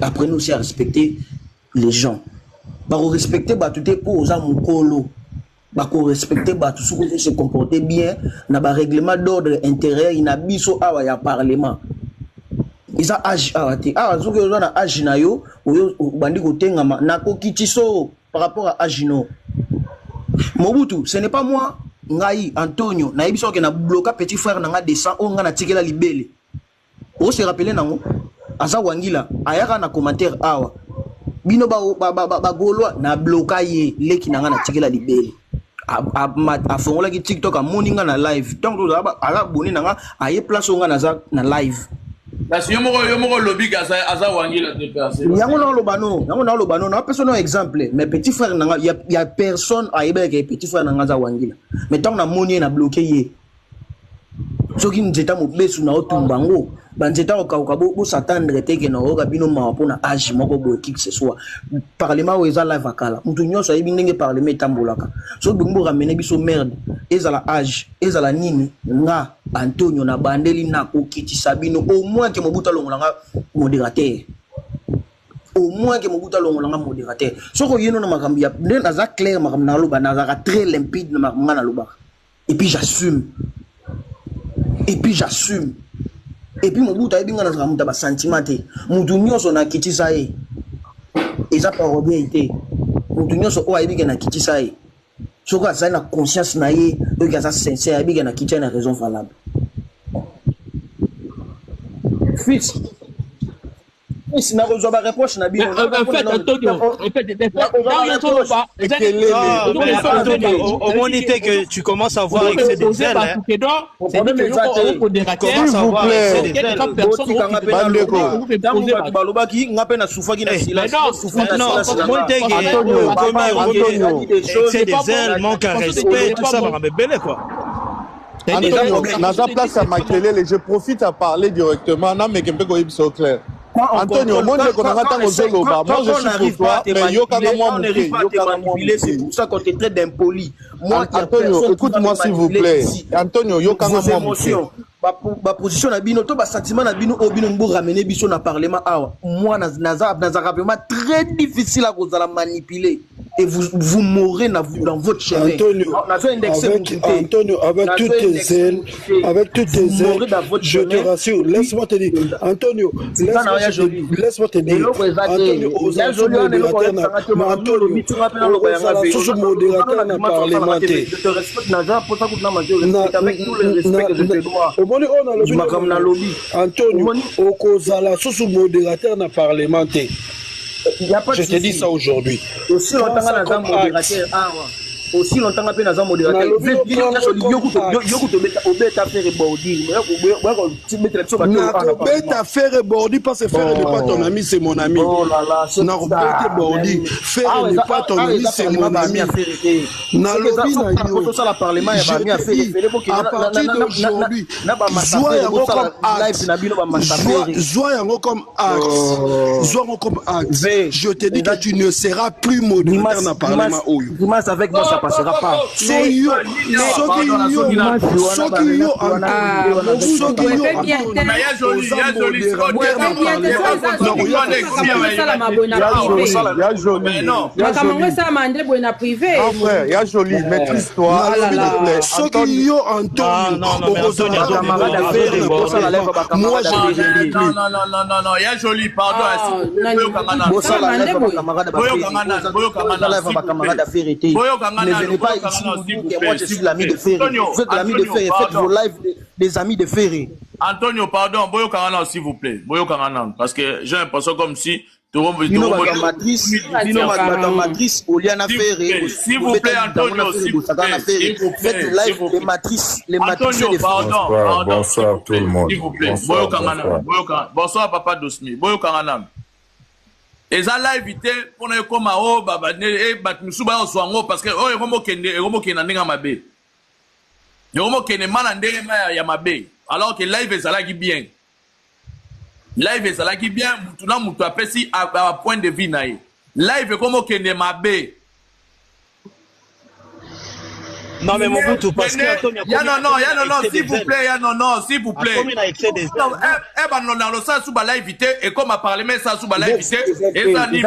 Speaker 11: Après nous c'est à respecter les gens. Ba respecter ba tout est pour za mukolo. Ba ko respecter ba tout ce se comporter bien na ba règlement d'ordre intérieur ina biso awa ya parlement. Isa age awati awa zuko yo na age na yo bandi ko tengama na ko kitiso par rapport à Agino. Mobutu, ce n'est pas moi. Ngai Antonio na ebiso ke na bloquer petit frère na nga descend o nga na tikela libele o se rappeler nango aza wangila ayaka na commentaire awa bino ba golwa na bloquer ye leki na nga na tikela libele a fongola ki TikTok a moninga na live donc ala boni na nga aye place o nga na live
Speaker 3: parce yo moko lobby aza wangila de personne
Speaker 11: yango na lobano na personne exemple mais petit frère nanga y a personne a yeba ke petit frère nanga za wangila mais tant na moni na bloquer ye soki nzeta mo besu na otumbango banzeta okauka bo s'attendre teke na oka bino ma pona age moko bo qui que ce soit parlement eza live akala mutu nyonso ayebi ndenge parlement etambolaka so bimbo ramene biso merde ezala age ezala nini nga Antonio na bandeli na kokitisa bino au moins que Mobutu alongolanga modérateur au moins que Mobutu alongolanga modérateur soko yeno na makambi ya naza clair makambi na loba naza très limpide na makambi na loba et puis j'assume et puis Mobutu ayebinga na muta ba sentiment te mutu nyonso na kitisa ye eza parodie ite mutu nyonso o ayebinga na kitisa ye soko azali na conscience na ye donc aza sincère ayebinga na kitisa na raison valable fils na rezoba reproche na bino
Speaker 8: en fait Antonio
Speaker 6: au moins était que tu commences à voir excès de zèle
Speaker 8: s'il
Speaker 9: vous plaît
Speaker 11: balobaki ngape na sufaki na silence
Speaker 6: excès de zèle manque à respect tout ça va me belle quoi.
Speaker 9: Antonio, naza place à Makelele, je profite à parler directement na mais kempe ko ibso clair. Antonio, moi je connais pas ton zolo ba. Moi je suis pour toi, mais yo kana moi
Speaker 11: manipuler, c'est pour ça qu'on te traite d'impoli. Moi
Speaker 9: Antonio, écoute-moi s'il vous plaît. Antonio, yo kana moi
Speaker 11: ba position na bino to ba sentiment na bino obino mbo ramener biso na parlement awa. Moi naza vraiment très difficile à cause de la manipuler. Et vous mourrez dans votre chair.
Speaker 1: Antonio, avec toutes tes ailes, je te rassure, laisse-moi te dire, Antonio, laisse-moi te dire, Antonio, aux modérateur n'a parlementé.
Speaker 11: Je te respecte, Naza, pour ça que avec tout le respect que je te dois.
Speaker 1: Antonio, au Kozala, sous modérateur n'a parlementé. Je te dis ça aujourd'hui.
Speaker 11: Aussi longtemps que Nazam modérateur, aussi longtemps que Nazam modérateur,
Speaker 1: faire bordi parce que faire n'est pas ton ami, c'est mon ami. Faire n'est pas ton ami, c'est mon ami. À partir d'aujourd'hui, sois comme axe. Je te dis que tu ne seras plus modérateur dans le Parlement.
Speaker 11: Dimanche avec moi, ça passera pas.
Speaker 9: Maîtrise-toi.
Speaker 3: Non, il y a joli, pardon.
Speaker 11: Ne venez pas ici nous dire que moi je suis l'ami de Ferré. Vous êtes l'ami de Ferré, faites vos lives des amis de Ferré.
Speaker 3: Antonio, pardon, Boyo Kangana, s'il vous plaît. Boyo Kangana, parce que j'ai l'impression comme si
Speaker 2: Bino matrice Oliana Ferré.
Speaker 3: S'il vous plaît, Antonio, s'il vous plaît.
Speaker 2: Faites live les matrices,
Speaker 3: Antonio, pardon.
Speaker 12: Bonsoir tout le monde.
Speaker 3: S'il vous plaît. Bonsoir, Papa Dosmi. Boyo Kanganam. Eza live ité pour ne koma o baba ne bat musuba o swango parce que o eromo kende ndinga mabe. Eromo kende mana ndenge ya mabe. Alors que live ezalaki bien. Live ezalaki bien, mutu na mutu apesi à point de vue nae. Live komo kende mabe.
Speaker 6: Non mais Mobutu parce que Antonio
Speaker 3: non, s'il vous plaît, s'il vous plaît. Non, le sens sous la live et comme à parler mais ça sous la live et ça ni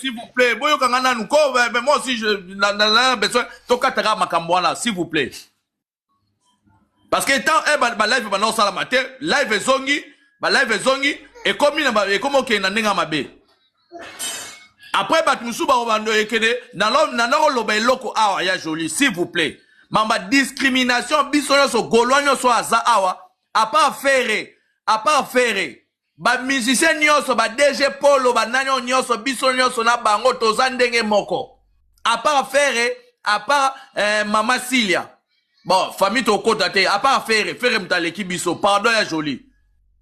Speaker 3: s'il vous plaît, boyo kangana nous ko mais moi aussi je besoin tokatara makambwana s'il vous plaît. Parce que tant live ba non sala matin, live zongi et comme ok na ndinga mabe. Après, awa ya joli, s'il vous plaît. Mamba discrimination, bisoyo so goloanyo so aza awa, à part faire. Ba musicien nyoso, ba DG Polo, ba nanyo nyoso, bisoyo so na bango, tozandenge moko. À part faire, à part Mama Silia. Bon, famille to kotate, à part faire mtaleki biso, pardon ya joli.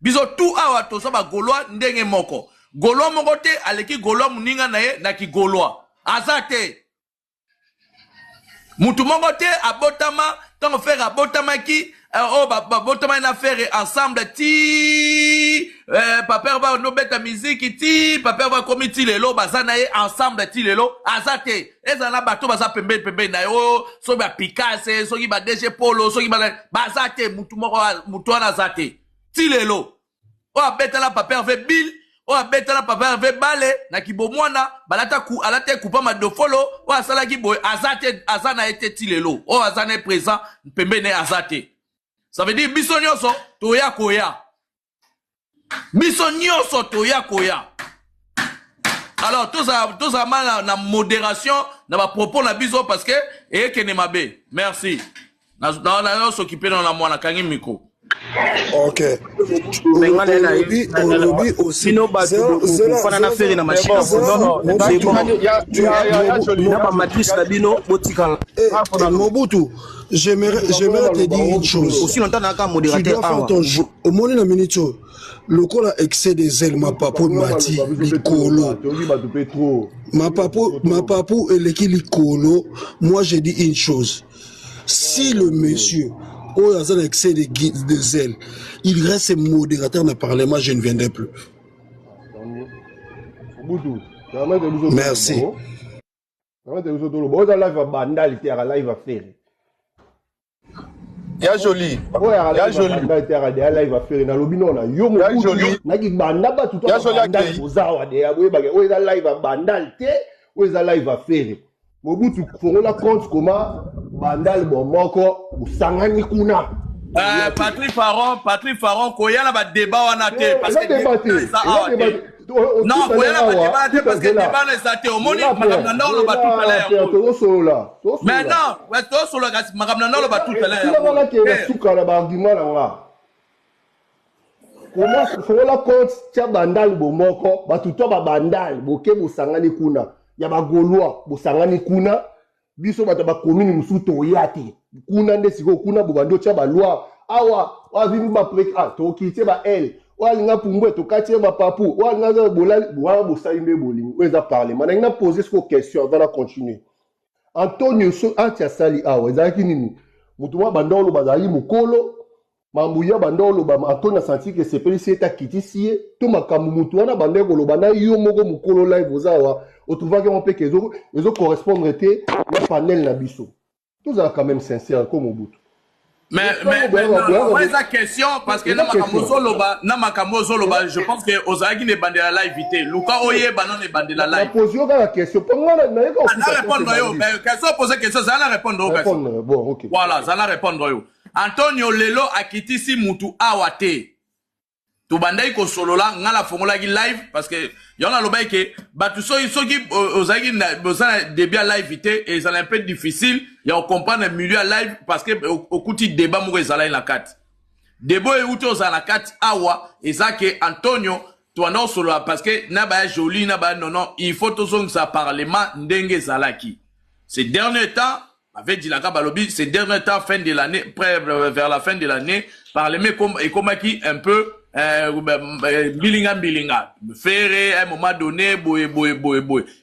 Speaker 3: Biso tout awa to so ba goloa ndenge moko. Golo mongote aleki golo muninga nae na ki goloa azate mutu mongote abotama tango faire abotama ki botama na faire ensemble ti papa va no beta musique ti papa va comité lelo bazana ye ensemble ti lelo azate ezana bato baza pembe na yo so ba Picasso so ki ba DG Polo so ki ba bazate mutu na azate ti lelo o abeta la papa ve bill o abeta la papa ve bale na kibomwana balata alate coupa ma do follow o asala ki boy azana été tilelo o azana présent pembe ne azate ça veut dire biso nyonso toya koya alors tous ça mal na modération na ba propos na biso parce que et que ne mabe merci na s'occuper dans la mwana kangi micro.
Speaker 1: Ok. Olobi aussi. Non, Mobutu, j'aimerais te dire une chose.
Speaker 2: Aussi longtemps qu'un
Speaker 1: Tu
Speaker 2: modérateur.
Speaker 1: dois faire ton jeu. Au moins, la minute, le col a excès des ailes, ma papo mati, l'icolo. Ma papo et l'icolo. Moi, j'ai dit une chose. Si le monsieur oh, il y a un excès de zèle. Il reste modérateur dans le Parlement, je ne viendrai plus. Merci.
Speaker 9: Ya joli. Ya joli.
Speaker 13: Mobutu fongola compte comment bandal bomoko usangani kuna.
Speaker 3: Patrick Faron koyala ba débat wana te parce que non koyala ba débat te parce que débat na ça te omoni makamna ndolo ba tout à l'heure. Maintenant, to solo ga makamna ndolo ba tout à l'heure.
Speaker 13: Tu vas que suka na ba argument nga. Comment fongola compte tia bandal bomoko ba tout ba bandal boke usangani kuna. Ya ba Gaulois bosangani kuna biso bato ba commune musuto yate kuna nde siko kuna bobando tia ba loi awa wa vimi ba prek to kite ba elle wa linga pumbwe to katie ba papu wa linga bolali wa bosaimbe bolingi weza parler mana ngina poser ce question avant la continuer Antonio so atia sali awa ezaki nini mutu wa bandolo bazali mukolo mambuya bandolo ba Antonio senti que c'est peli c'est ta kitisie to makamu mutu wana bandeko lo bana yo moko mukolo live ozawa on trouve qu'on peut que les autres correspondent à panel nabiso. Tout ça quand même sincère comme au bout.
Speaker 3: Mais la question parce que na makamozo loba je pense que ozaki ne bande la live vite. Luka oye banon ne bande la live.
Speaker 13: Poser la question pour moi na
Speaker 3: répondre yo mais question poser question ça na répondre question.
Speaker 13: Bon OK.
Speaker 3: Voilà, ça na répondre yo. Antonio Lelo akitisi mutu awate. Tu bandai ko solola ngala fongola ki live parce que yona loba ke batu soki ozaki bozana début live vite et ça un peu difficile ya comprendre milieu live parce que au kuti débat mo ezala la carte Debo et Uto Zanakat Awa, et ça que Antonio, toi non solo, parce que Naba joli, Naba non, il faut tout ça parlement Ndenge Zalaki. Ces derniers temps, avec Dilaka Balobi, ces derniers temps, fin de l'année, vers la fin de l'année, parlement et comme qui un peu, bilinga. Faire à un moment donné, boy.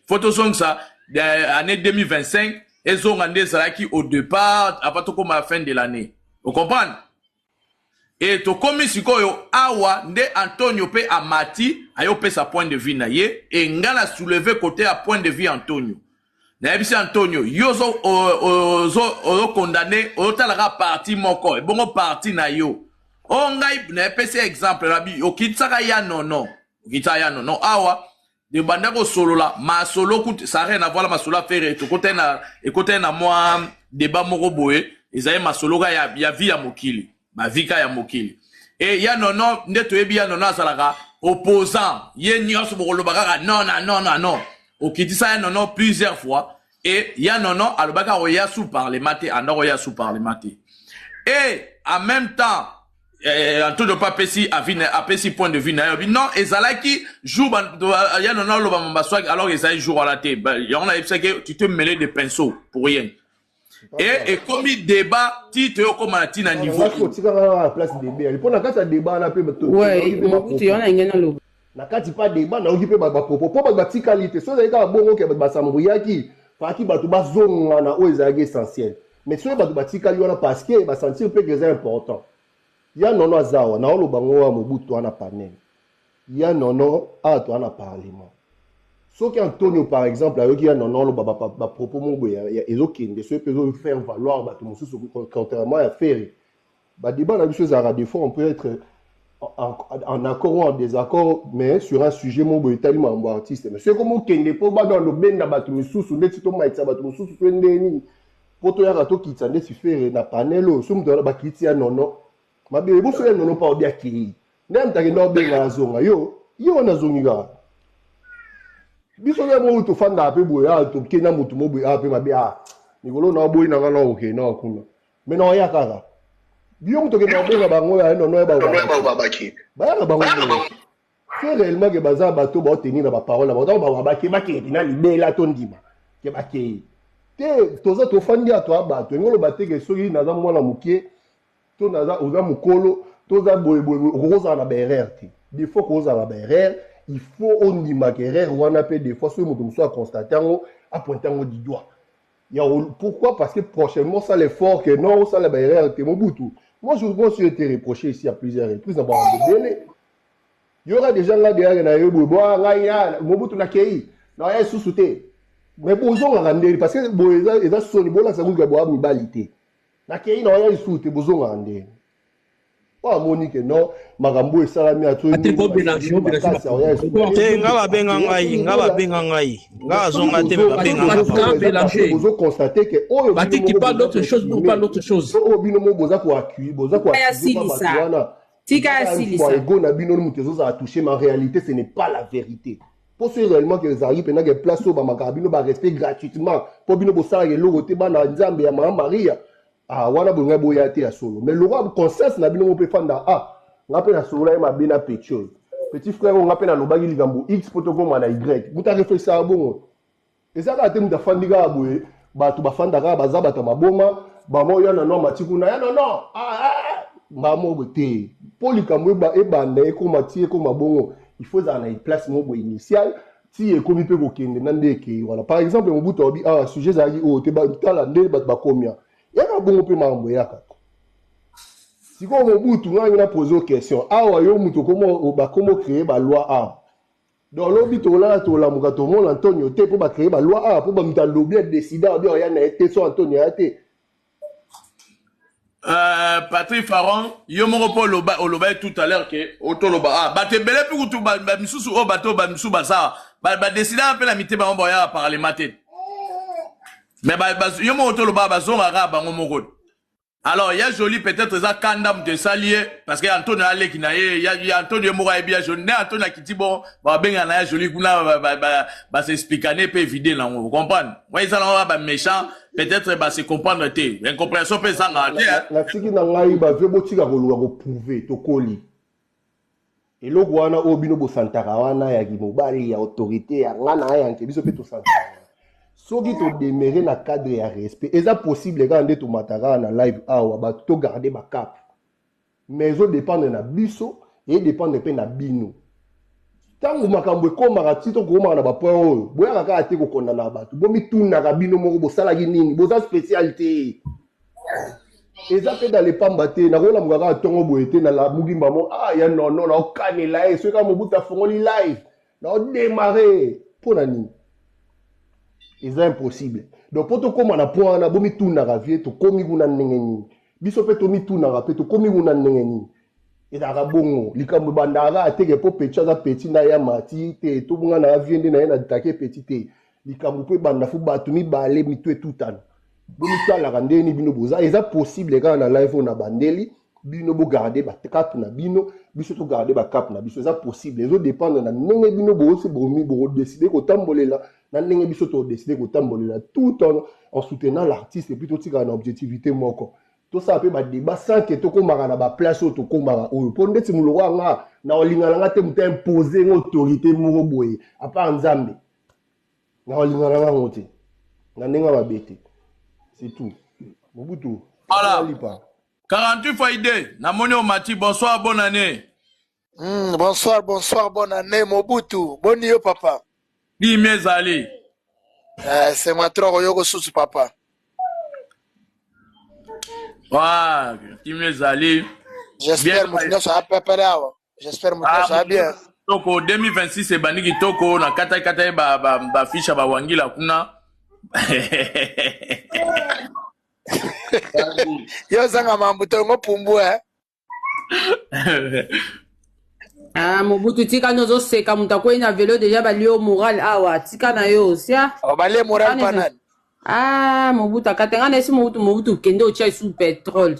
Speaker 3: Faut tout ça, année 2025, ils ont rendé Zalaki au départ, après tout comme à la fin de l'année. Vous comprenez? Et to komi sikoyo awa nde Antonio pe amati ayo pe sa point de vue na ye et ngala soulever côté à point de vue Antonio. Na ebisi Antonio yozo ozo condamné o talara parti moko e bongo parti na yo. O ngai na pese exemple rabi o kitsaka ya non. Kitsa ya non awa de bandako solo la ma solo kut ça rien à voir ma solo faire to côté na moi débat moko boye ezaye ma solo ga ya vie ya mokili. Ma vika ya mokili. Et ya nono, ndeto ebi ya nono asalaka, opposant, ye nyos bokoloba non. Okitisa ya nono plusieurs fois, et ya nono, alobaka oya sous parlementaire, ando oya sous parlementaire. Et, en même temps, Antonio Papesi apesi point de vue na yobi, non, ezalaki, joue, ya nono loba mbaswag, alors ezalaki joue à la tête. Y'en a que tu te mêles de pinceaux, pour rien. Et comme il débat, tu te comme à un niveau.
Speaker 13: Tu as la place de débat. Il faut un débat on a peu de
Speaker 7: ouais, tu en as un
Speaker 13: na kati pas débat na okipe ba popo po ba tikalité so za ka bongo ke ba sambruyaki fa ki ba to ba zonga na o ezagi essentiel mais so ba to ba tikali wana parce que ba sentir peu que c'est important. Ya nono azawa na olo bango wa Mobutu ana panel. Ya nono a to ana parlement. Sauf qu'Antonio, par exemple, il y a non propos mon ils peuvent faire valoir contrairement à faire. Débat la chose à des fois on peut être en accord ou en désaccord, mais sur un sujet mon boy tellement artiste. Mais c'est comme Kende pour dans le ben na batu misusu ndeti to maitsa batu misusu twendeni poto ya rato kitsa ndeti faire na panelo so mto ba kitia nono. Mabe bo so ya nono pa obia ki. Ndem ta ke no benga zonga yo na zonga. Biso ya mo to fanda ape boya to kena mutu mo boya ape mabe nikolo na boyi na ngana oke na kuna me na ya kaka biyo mutu ke na benga bango ya no ya ba baki ba ya bango c'est réellement que baza bato ba tenir na ba parole ba ba baki na libela to ndima ke baki te toza to fandi ato bato ngolo bateke soki na za mwana mukie to na za oza mukolo toza boye roza na bererte des fois koza na bererte. Il faut on dit maquerre ou on appelle des fois ce mot soit constaté à pointer du doigt. Pourquoi? Parce que prochainement ça l'effort que non ça la barrière que Mobutu. Moi je pense que j'ai été reproché ici à plusieurs reprises dans le délai. Il y aura des gens là derrière na yo bois Mobutu na kei na ya sous-souté. Mais besoin rendre parce que boza eza soni bola ça ngwa boa mibalité. Na kei na ya sous-souté besoin rendre. Pas Monique non magambo esalami a tout
Speaker 6: te ngaba benga ngai ngazonga te benga
Speaker 13: vous constatez que oh
Speaker 8: Batik qui parle d'autre chose pour parler d'autre chose
Speaker 13: oh bino mo boza ko accueillir boza ko
Speaker 7: tika silisa
Speaker 13: ego na bino mutezo za toucher mais en réalité ce n'est pas la vérité pour ceux réellement que les arrivent pendant que place au ba makabino ba respect gratuitement pour bino bosala ke logote ba na nzambe ya Maria. Wana bonga boya te ya solo mais le roi conscience na bino mo pe fanda ngape na solo ma bina petchose petit frère on ngape na lobagi ligambo x protocole na y muta réfléchir bon et ça ka te muta fandiga boye ba to ba fanda ka baza ba ta maboma ba mo yana no matikuna ya no ba mo bote polikamwe ba e banda e ko matie ko mabongo il faut za na place mo bo initial ti e komi pe ko kende na ndeke voilà par exemple Mobutu obi sujet za o te ba tala ndé ba komia. Il y a un bon peu de si on a posé une question, comment créer la loi dans l'hôpital là, tout le monde Antonio pour créer la loi pour décider Antonio
Speaker 3: Patrick Faron, yo mo ko loba tout à l'heure que otoloba ba te belé pour tout ba misusu o bato ba misusu ba ça ba décider un peu la mité ba mboya parlementaire. Mais yo mo otoloba ba zonga ga ba ngomoko. Alors, il y a joli peut-être ça kandam de salier parce que Antonio Alek na il y a Antonio Moura bien joli. Antonio Kiti bon, ben na joli kuna va s'expliquer peut vider là, vous comprenez? Ouais, ça là va méchant, peut-être va se comprendre té. Incompréhension peut ça na té.
Speaker 13: Na tiki na ngai ba veut botika koluka ko prouver to koli. Eloko wana obino bo santaka wana ya kimobali ya autorité ya ngana ya nke biso pe to santaka. Soki to demeurer na cadre ya respect, est-ce possible quand on est mataka na live awa ba to garder ba cap. Mais zo dépendre na biso et dépendre pe na bino. Tango makambo ekomaka tito komaka na ba point oyo, boya kaka ate ko kondana bato. Bomi tuna ka bino moko bo sala nini, bo za spécialité. Eza pe dans les pambate na kola mukaka tongo boete na la mugimba mo ya non na okanela e soka mobuta fongoli live. Na démarrer pour nani. C'est impossible. Donc, pour tout comme on a point, on a bomi tout na ravie, tout comme il y a n'engeni. Biso pe to mi tout na ravie, tout comme il y a n'engeni. Et dans bongo, likambo bandara a tege po petit za petit na ya mati, te tout bonga na ravie ndi na ya attaquer petit te. Likambo pe banda fu batu mi balé mi tout tout an. Bomi ta la rande ni bino boza. Est-ce possible quand on a live on a bandeli, bino bo garder ba cap na bino, biso to garder ba cap na biso. C'est possible. Les autres dépendent na nenge bino bo se bomi bo décider ko tambolela. Nandenge biso to décider ko tambolela tout en soutenant l'artiste et plutôt tika na objectivité moko. Tout ça peut ba débat sans que to komaka na ba place to komaka oyo. Po ndeti muloko nga na olingana nga te muta imposer une autorité moko boye. A part Nzambe. Na olingana nga ngote. Na ndenga ba bete. C'est tout. Mobutu.
Speaker 3: Voilà. 48 fois idée. Na moni o mati bonsoir bonne année.
Speaker 12: Bonsoir bonne année Mobutu. Bonne yo papa.
Speaker 3: Dimezali.
Speaker 12: C'est ma trop yoko sous papa.
Speaker 3: Ouais, Dimezali.
Speaker 12: J'espère que ça va préparer. J'espère que ça va bien.
Speaker 3: Toko 2026 c'est baniki toko na kata ba ficha ba wangila kuna.
Speaker 12: Yo zanga mambuto ngo pumbu
Speaker 7: Mobutu tika nozo seka mutakwe na velo déjà ba lio moral awa tika na yo sia
Speaker 12: ba le moral panani
Speaker 7: Mobutu akatenga na esi Mobutu kende o chai sous pétrole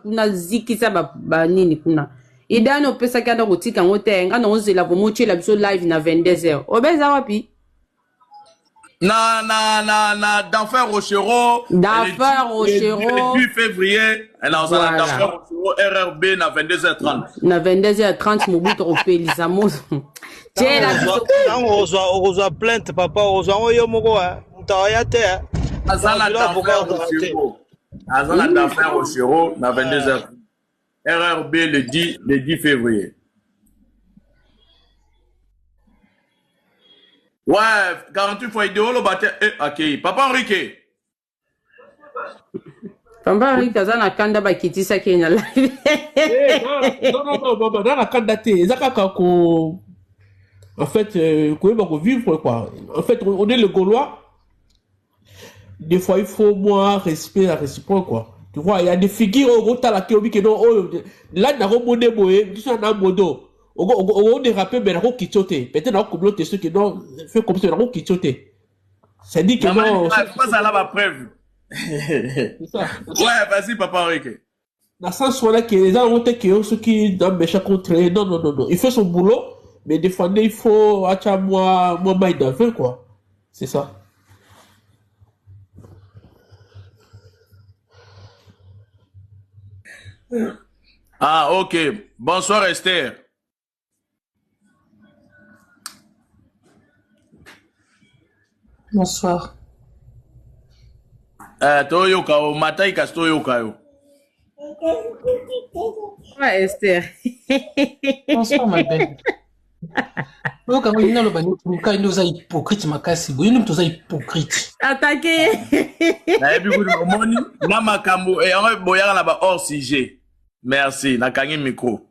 Speaker 7: kuna zikisa ba nini kuna idano pesa kanda kotika ngote nga no zela vomoche la biso live na 22h obeza wapi
Speaker 3: d'enfer au Chéreau. Le 8 février, elle a d'enfer au Chéreau, RRB, na 22h30.
Speaker 7: Na 22h30, Mobutu Opelisa Mozo.
Speaker 6: On reçoit plainte, papa, on reçoit yo moko, mutawayate.
Speaker 3: Azana d'enfer au Chéreau. Azana d'enfer au Chéreau, na 22h30. RRB le 10 février. Ouais, 48 fois idéal au bâtiment. Ok, Papa Enrique.
Speaker 7: Papa Enrique, ça n'a qu'à d'abord quitter ça qui est là.
Speaker 8: Non, dans la candidature, en fait, comment vivre quoi. En fait, on est le Gaulois. Des fois, il faut moins respect la réciproque quoi. Tu vois, il y a des figures au gros talent qui ont dit que non, là, il y a un monde boé, tu sais, un modo. On dérape mais on quitte peut-être on complote ceux qui non fait comme ça on quitte c'est dit que non
Speaker 3: pas ça là ma preuve c'est ça ouais vas-y papa Enrique
Speaker 8: dans ce sens là que les gens ont été que ceux qui dans méchant contre non il fait son boulot mais des fois il faut acha moi maille d'enfant quoi c'est ça.
Speaker 3: Ah ok bonsoir Esther.
Speaker 14: Bonsoir.
Speaker 3: Toyoka o matai kastoyoka yo.
Speaker 7: Ouais, Esther.
Speaker 14: Bonsoir ma belle. Nous quand on a le banni pour quand nous a hypocrite makasi, vous nous a hypocrite.
Speaker 7: Attaqué.
Speaker 3: Na ebi ku moni na makambo e on boyaka na ba hors sujet. Merci na kangi micro.